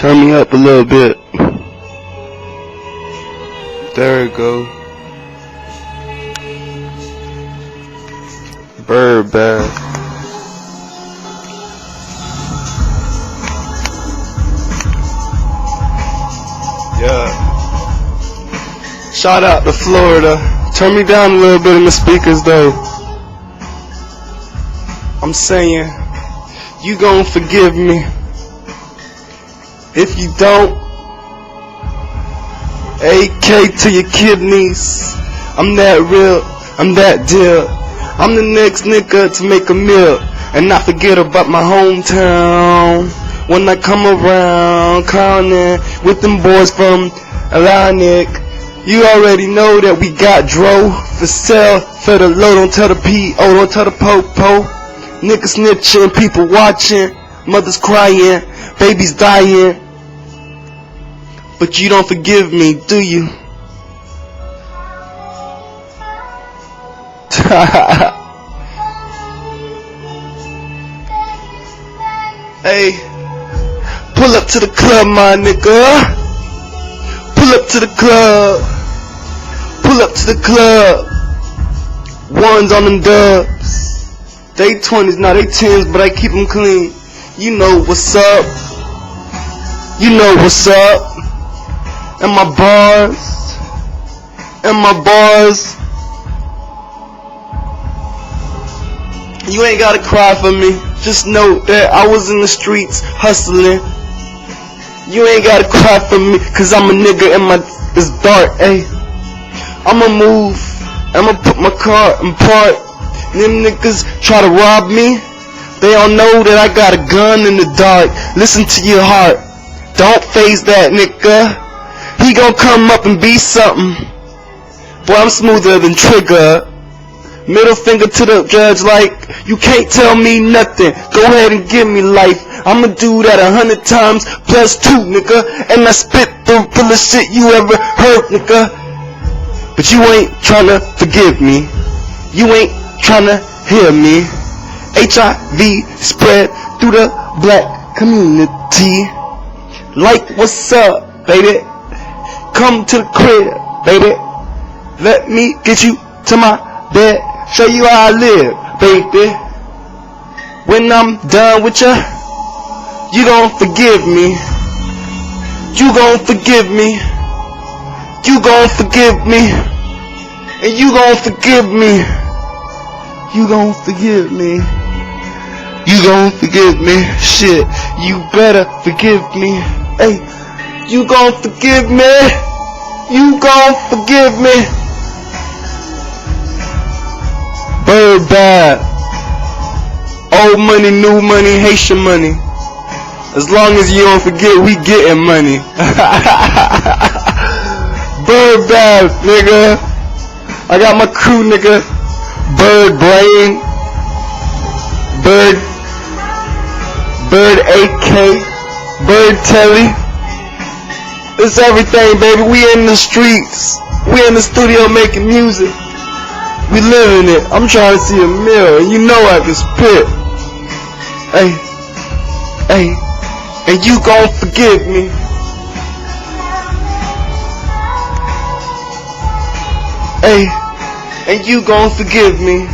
Turn me up a little bit. There it go. Bird bag. Yeah. Shout out to Florida. Turn me down a little bit in the speakers though. I'm saying, you gon' forgive me. If you don't, AK to your kidneys. I'm that real, I'm that deal. I'm the next nigga to make a meal and not forget about my hometown. When I come around, clowning with them boys from Atlantic, you already know that we got dro for sale, for the low, don't tell the P.O., don't tell the po-po. Niggas snitching, people watching, mothers crying, babies dying. But you don't forgive me, do you? Hey, pull up to the club, my nigga. Pull up to the club. Pull up to the club. Ones on them dubs. They 20s, now they 10s, but I keep them clean. You know what's up. You know what's up. And my bars. And my bars. You ain't gotta cry for me. Just know that I was in the streets hustling. You ain't gotta cry for me, cause I'm a nigga and it's dark, ayy. I'ma move, I'ma put my car in park. Them niggas try to rob me. They don't know that I got a gun in the dark. Listen to your heart. Don't phase that nigga. He gon' come up and be something. Boy, I'm smoother than Trigger. Middle finger to the judge like, you can't tell me nothing. Go ahead and give me life. I'ma do that 100 times plus 2, nigga. And I spit the fullest shit you ever heard, nigga. But you ain't tryna forgive me. You ain't tryna hear me. HIV spread through the black community. Like, what's up, baby? Come to the crib, baby. Let me get you to my bed. Show you how I live, baby. When I'm done with ya, you gon' forgive me. You gon' forgive me. You gon' forgive me. And you gon' forgive me. You gon' forgive me. You gon' forgive me. Shit, you better forgive me. Hey, you gon' forgive me. You gon' forgive me. Bird bad. Old money, new money, Haitian money. As long as you don't forget, we getting money. Bird bad, nigga. I got my crew, nigga. Bird brain. Bird AK. Bird Telly. It's everything, baby. We in the streets. We in the studio making music. We living it. I'm trying to see a meal, and you know I can spit. Hey, hey, and you gon' forgive me. Hey, and you gon' forgive me.